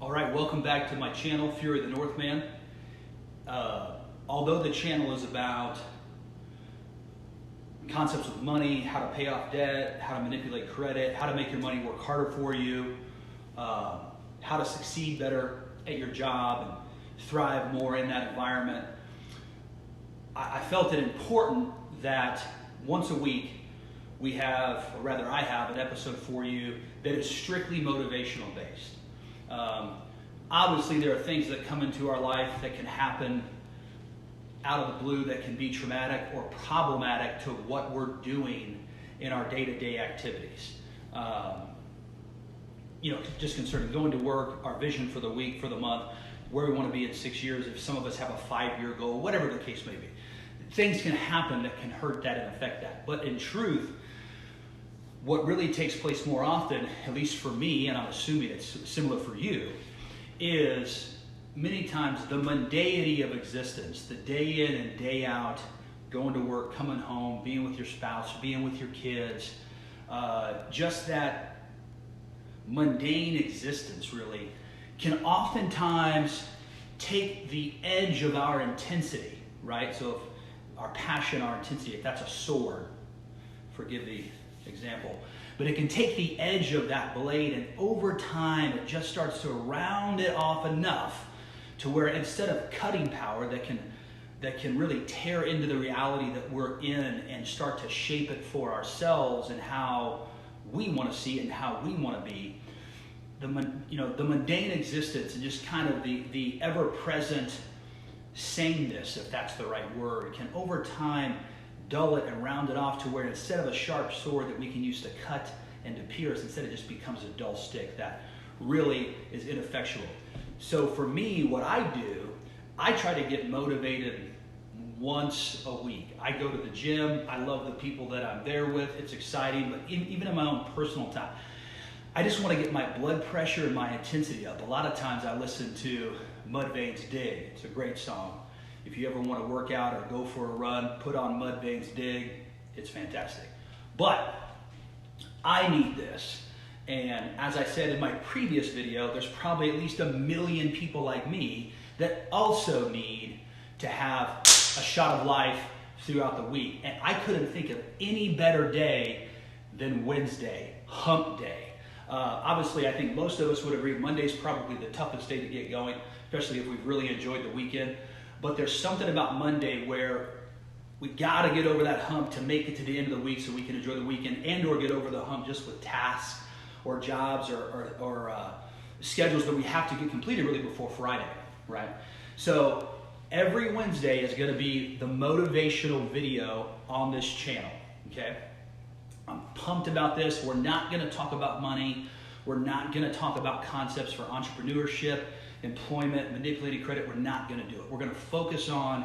All right, welcome back to my channel, Fury the Northman. Although the channel is about concepts of money, how to pay off debt, how to manipulate credit, how to make your money work harder for you, how to succeed better at your job and thrive more in that environment, I felt it important that once a week we have, or rather I have, an episode for you that is strictly motivational based. Obviously there are things that come into our life that can happen out of the blue that can be traumatic or problematic to what we're doing in our day-to-day activities. Just concerning going to work, our vision for the week, for the month, where we want to be in 6 years, if some of us have a 5-year goal, whatever the case may be. Things can happen that can hurt that and affect that. But in truth, what really takes place more often, at least for me, and I'm assuming it's similar for you, is many times the mundanity of existence, the day in and day out, going to work, coming home, being with your spouse, being with your kids, just that mundane existence really can oftentimes take the edge of our intensity, right? So if our passion, our intensity, if that's a sword, forgive the example, but it can take the edge of that blade, and over time it just starts to round it off enough to where instead of cutting power that can really tear into the reality that we're in and start to shape it for ourselves and how we want to see it and how we want to be, the mundane existence and just kind of the ever-present sameness, if that's the right word, can over time dull it and round it off to where instead of a sharp sword that we can use to cut and to pierce, instead it just becomes a dull stick that really is ineffectual. So for me, what I do, I try to get motivated once a week. I go to the gym. I love the people that I'm there with. It's exciting, but even in my own personal time, I just want to get my blood pressure and my intensity up. A lot of times I listen to Mudvayne's Dig. It's a great song. If you ever want to work out or go for a run, put on Mudvayne's Dig. It's fantastic. But I need this. And as I said in my previous video, there's probably at least 1 million people like me that also need to have a shot of life throughout the week. And I couldn't think of any better day than Wednesday, hump day. Obviously, I think most of us would agree Monday's probably the toughest day to get going, especially if we've really enjoyed the weekend. But there's something about Monday where we got to get over that hump to make it to the end of the week so we can enjoy the weekend, and or get over the hump just with tasks or jobs or schedules that we have to get completed really before Friday, right? So every Wednesday is going to be the motivational video on this channel, okay? I'm pumped about this. We're not going to talk about money. We're not going to talk about concepts for entrepreneurship, employment, manipulating credit. We're not going to do it. We're going to focus on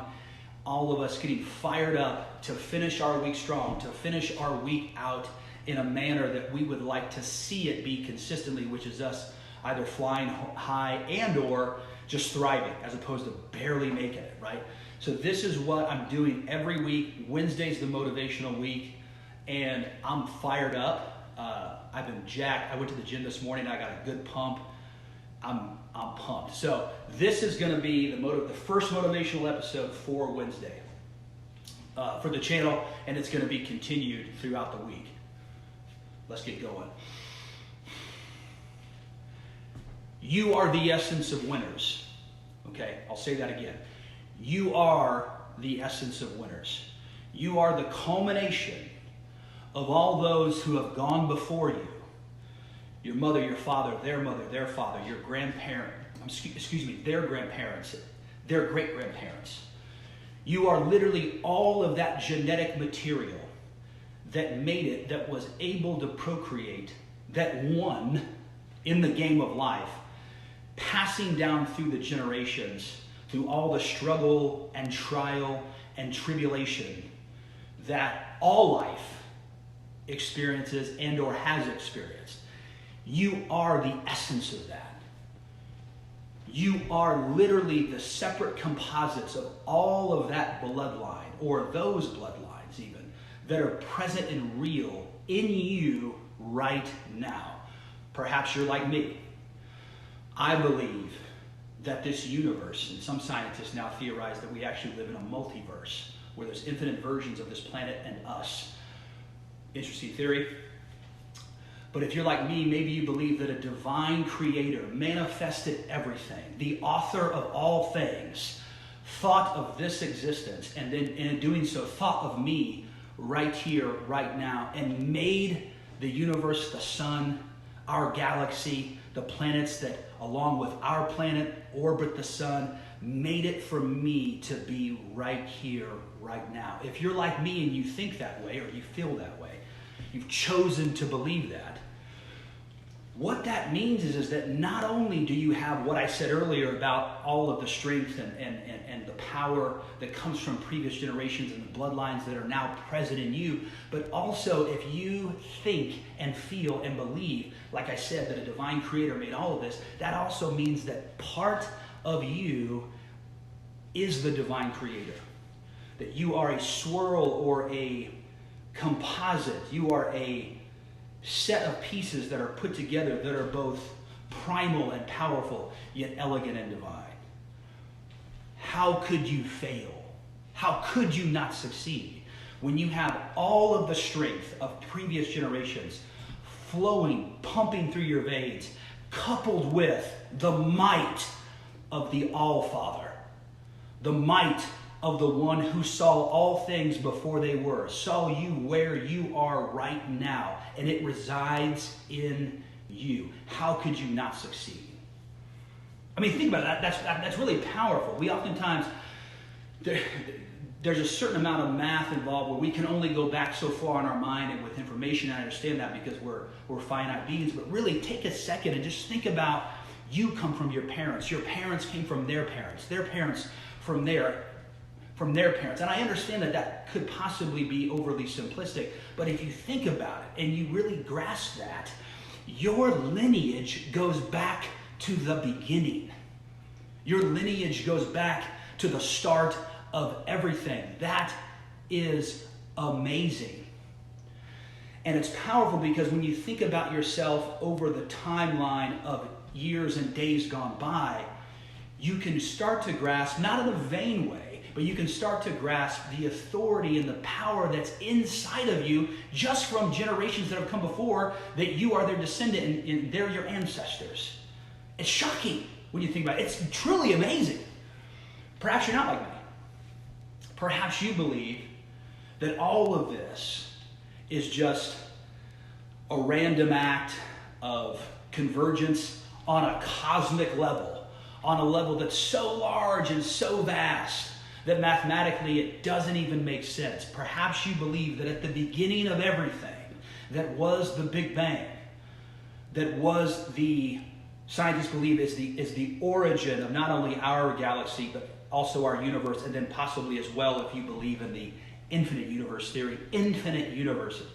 all of us getting fired up to finish our week strong, to finish our week out in a manner that we would like to see it be consistently, which is us either flying high and or just thriving as opposed to barely making it, right? So this is what I'm doing every week. Wednesday's the motivational week, and I'm fired up. I've been jacked. I went to the gym this morning. I got a good pump. I'm pumped. So this is going to be the first motivational episode for Wednesday for the channel, and it's going to be continued throughout the week. Let's get going. You are the essence of winners. Okay, I'll say that again. You are the essence of winners. You are the culmination of all those who have gone before you. Your mother, your father, their father, your grandparent, their grandparents, their great-grandparents. You are literally all of that genetic material that made it, that was able to procreate, that won in the game of life, passing down through the generations, through all the struggle and trial and tribulation that all life experiences and or has experienced. You are the essence of that. You are literally the separate composites of all of that bloodline, or those bloodlines even, that are present and real in you right now. Perhaps you're like me. I believe that this universe, and some scientists now theorize that we actually live in a multiverse, where there's infinite versions of this planet and us. Interesting theory. But if you're like me, maybe you believe that a divine creator manifested everything, the author of all things, thought of this existence, and then in doing so thought of me right here, right now, and made the universe, the sun, our galaxy, the planets that, along with our planet, orbit the sun, made it for me to be right here, right now. If you're like me and you think that way, or you feel that way, you've chosen to believe that, what that means is that not only do you have what I said earlier about all of the strength and the power that comes from previous generations and the bloodlines that are now present in you, but also if you think and feel and believe, like I said, that a divine creator made all of this, that also means that part of you is the divine creator. That you are a swirl or a composite. You are a set of pieces that are put together that are both primal and powerful, yet elegant and divine. How could you fail? How could you not succeed when you have all of the strength of previous generations flowing, pumping through your veins, coupled with the might of the All-Father, the might of the one who saw all things before they were, saw you where you are right now, and it resides in you? How could you not succeed? I mean, think about it. That's really powerful. We oftentimes, there's a certain amount of math involved where we can only go back so far in our mind and with information. I understand that because we're finite beings, but really take a second and just think about, you come from your parents came from their parents from their parents. And I understand that could possibly be overly simplistic, but if you think about it and you really grasp that, your lineage goes back to the beginning. Your lineage goes back to the start of everything. That is amazing. And it's powerful because when you think about yourself over the timeline of years and days gone by, you can start to grasp, not in a vain way, but you can start to grasp the authority and the power that's inside of you just from generations that have come before, that you are their descendant and they're your ancestors. It's shocking when you think about it. It's truly amazing. Perhaps you're not like me. Perhaps you believe that all of this is just a random act of convergence on a cosmic level, on a level that's so large and so vast that mathematically it doesn't even make sense. Perhaps you believe that at the beginning of everything, that was the Big Bang, that was the, scientists believe is the origin of not only our galaxy, but also our universe, and then possibly as well if you believe in the infinite universe theory, infinite universes.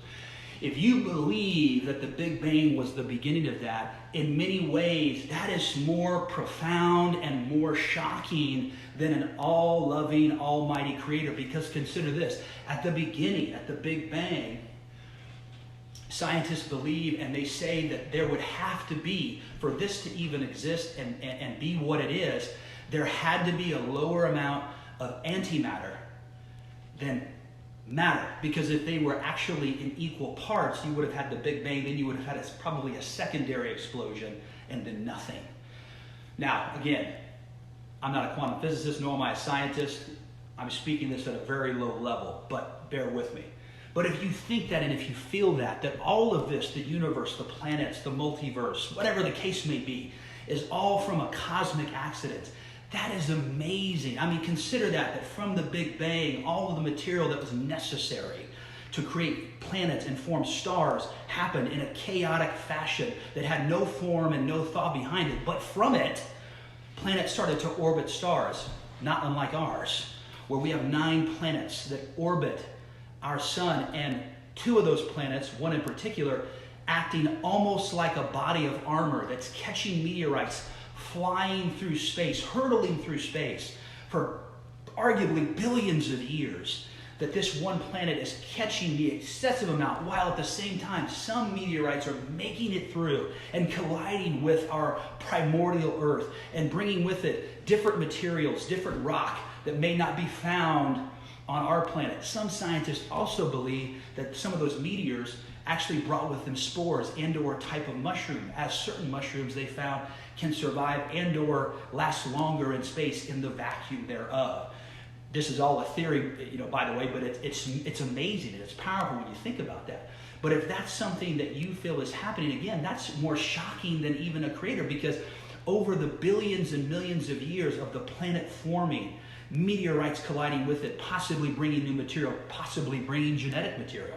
If you believe that the Big Bang was the beginning of that, in many ways, that is more profound and more shocking than an all-loving, almighty creator. Because consider this, at the beginning, at the Big Bang, scientists believe and they say that there would have to be, for this to even exist and be what it is, there had to be a lower amount of antimatter than matter, because if they were actually in equal parts, you would have had the Big Bang, then you would have had probably a secondary explosion, and then nothing. Now, again, I'm not a quantum physicist, nor am I a scientist. I'm speaking this at a very low level, but bear with me. But if you think that and if you feel that all of this, the universe, the planets, the multiverse, whatever the case may be, is all from a cosmic accident, that is amazing. I mean, consider that from the Big Bang, all of the material that was necessary to create planets and form stars happened in a chaotic fashion that had no form and no thought behind it. But from it, planets started to orbit stars, not unlike ours, where we have 9 planets that orbit our sun, and 2 of those planets, one in particular, acting almost like a body of armor that's catching meteorites, flying through space, hurtling through space for arguably billions of years. that this one planet is catching the excessive amount, while at the same time some meteorites are making it through and colliding with our primordial Earth and bringing with it different materials, different rock that may not be found on our planet. Some scientists also believe that some of those meteors actually brought with them spores and/or type of mushroom, as certain mushrooms they found can survive and/or last longer in space in the vacuum thereof. This is all a theory, by the way, but it's amazing and it's powerful when you think about that. But if that's something that you feel is happening, again, that's more shocking than even a creator, because over the billions and millions of years of the planet forming, meteorites colliding with it, possibly bringing new material, possibly bringing genetic material.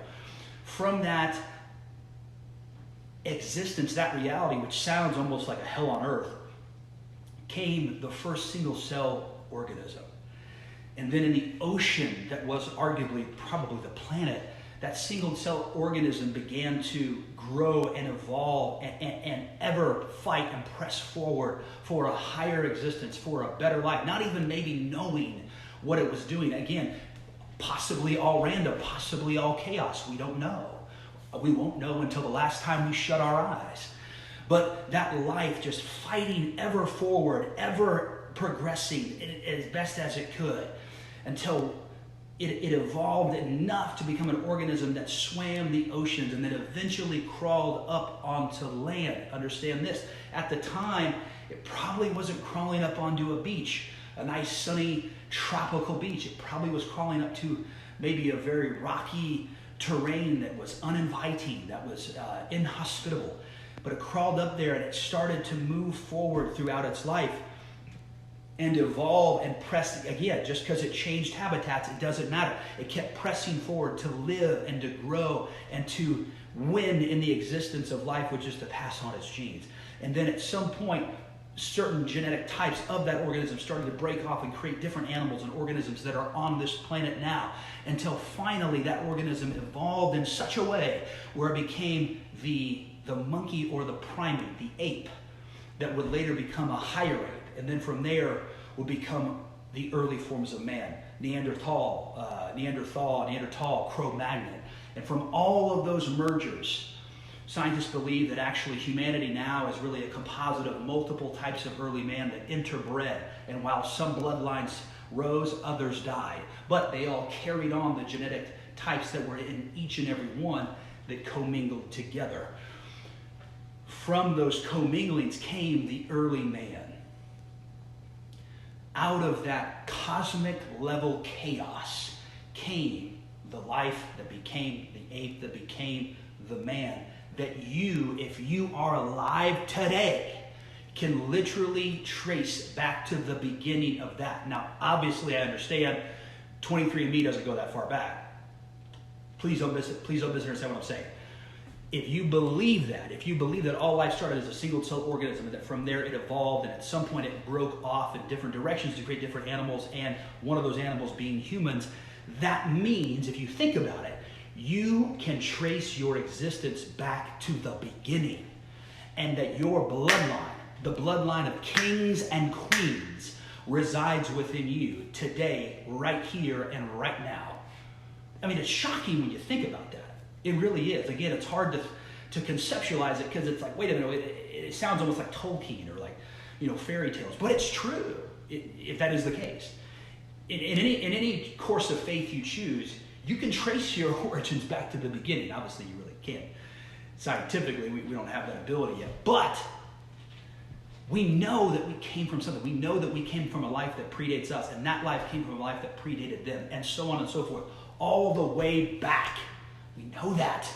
From that existence, that reality, which sounds almost like a hell on earth, came the first single cell organism. And then in the ocean that was arguably probably the planet, that single cell organism began to grow and evolve and ever fight and press forward for a higher existence, for a better life, not even maybe knowing what it was doing. Again, possibly all random, possibly all chaos. We don't know. We won't know until the last time we shut our eyes. But that life just fighting ever forward, ever progressing as best as it could, until it evolved enough to become an organism that swam the oceans and then eventually crawled up onto land. Understand this, at the time, it probably wasn't crawling up onto a beach, a nice sunny tropical beach. It probably was crawling up to maybe a very rocky terrain that was uninviting, that was inhospitable. But it crawled up there and it started to move forward throughout its life and evolve and press. Again, just because it changed habitats, it doesn't matter. It kept pressing forward to live and to grow and to win in the existence of life, which is to pass on its genes. And then at some point, certain genetic types of that organism started to break off and create different animals and organisms that are on this planet now, until finally that organism evolved in such a way where it became the monkey or the primate, the ape, that would later become a higher ape. And then from there would become the early forms of man, Neanderthal, Cro-Magnon. And from all of those mergers, scientists believe that actually humanity now is really a composite of multiple types of early man that interbred. And while some bloodlines rose, others died. But they all carried on the genetic types that were in each and every one that commingled together. From those comminglings came the early man. Out of that cosmic level chaos came the life that became the ape, that became the man, that you, if you are alive today, can literally trace back to the beginning of that. Now, obviously, I understand 23andMe doesn't go that far back. Please don't misunderstand what I'm saying. If you believe that all life started as a single cell organism, and that from there it evolved, and at some point it broke off in different directions to create different animals, and one of those animals being humans, that means, if you think about it, you can trace your existence back to the beginning, and that your bloodline, the bloodline of kings and queens, resides within you today, right here and right now. I mean, it's shocking when you think about that. It really is. Again, it's hard to conceptualize it, because it's like, wait a minute, it sounds almost like Tolkien or like, fairy tales. But it's true, if that is the case. In any course of faith you choose, you can trace your origins back to the beginning. Obviously, you really can't. Scientifically, we don't have that ability yet. But we know that we came from something. We know that we came from a life that predates us, and that life came from a life that predated them, and so on and so forth, all the way back. We know that.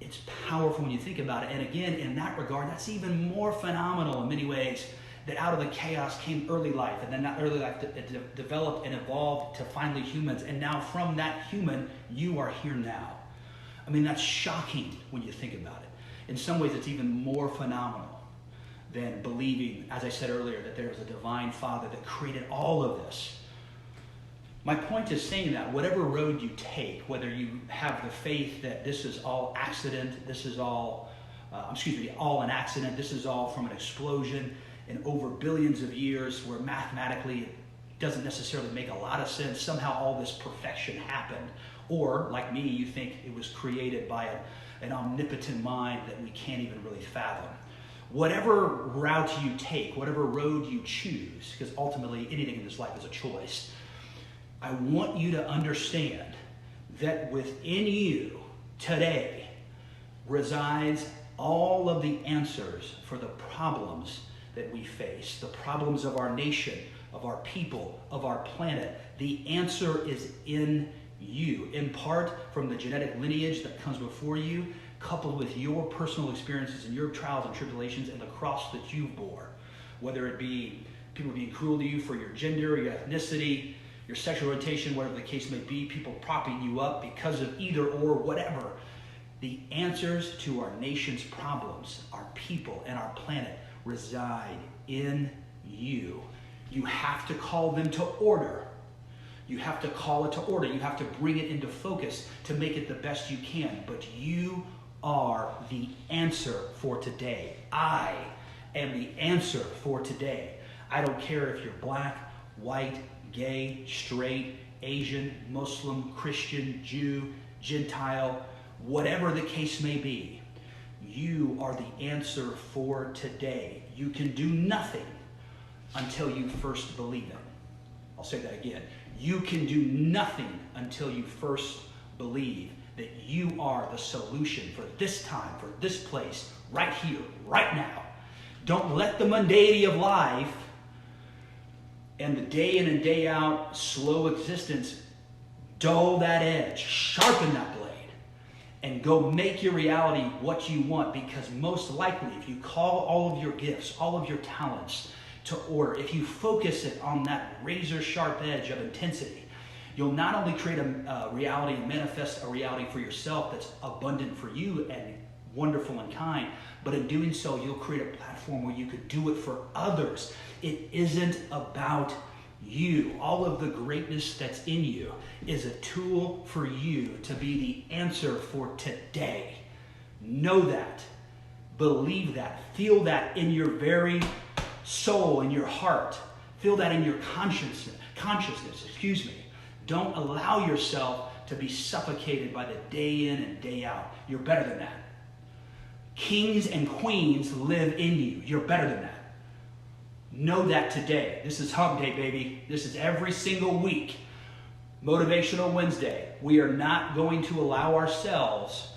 It's powerful when you think about it. And again, in that regard, that's even more phenomenal in many ways, that out of the chaos came early life, and then that early life developed and evolved to finally humans. And now from that human, you are here now. I mean, that's shocking when you think about it. In some ways, it's even more phenomenal than believing, as I said earlier, that there is a divine Father that created all of this. My point is saying that whatever road you take, whether you have the faith that this is all accident, this is all an accident, this is all from an explosion in over billions of years where mathematically it doesn't necessarily make a lot of sense. Somehow all this perfection happened. Or, like me, you think it was created by an omnipotent mind that we can't even really fathom. Whatever route you take, whatever road you choose, because ultimately anything in this life is a choice, I want you to understand that within you today resides all of the answers for the problems that we face, the problems of our nation, of our people, of our planet. The answer is in you, in part from the genetic lineage that comes before you, coupled with your personal experiences and your trials and tribulations and the cross that you bore, whether it be people being cruel to you for your gender, your ethnicity, your sexual orientation, whatever the case may be, people propping you up because of either or whatever. The answers to our nation's problems, our people, and our planet reside in you. You have to call them to order. You have to call it to order. You have to bring it into focus to make it the best you can. But you are the answer for today. I am the answer for today. I don't care if you're black, white, gay, straight, Asian, Muslim, Christian, Jew, Gentile, whatever the case may be. You are the answer for today. You can do nothing until you first believe it. I'll say that again. You can do nothing until you first believe that you are the solution for this time, for this place, right here, right now. Don't let the mundanity of life and the day in and day out slow existence dull that edge, sharpen that blade, and go make your reality what you want, because most likely if you call all of your gifts, all of your talents to order, if you focus it on that razor sharp edge of intensity, you'll not only create a reality and manifest a reality for yourself that's abundant for you and wonderful and kind, but in doing so, you'll create a platform where you could do it for others. It isn't about you. All of the greatness that's in you is a tool for you to be the answer for today. Know that. Believe that. Feel that in your very soul, in your heart. Feel that in your consciousness. Don't allow yourself to be suffocated by the day in and day out. You're better than that. Kings and queens live in you. You're better than that. Know that today. This is Hump Day, baby. This is every single week. Motivational Wednesday. We are not going to allow ourselves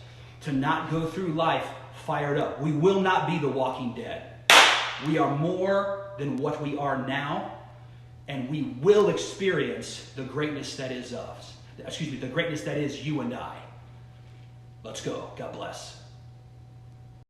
to not go through life fired up. We will not be the Walking Dead. We are more than what we are now, and we will experience the greatness that is us. The greatness that is you and I. Let's go. God bless.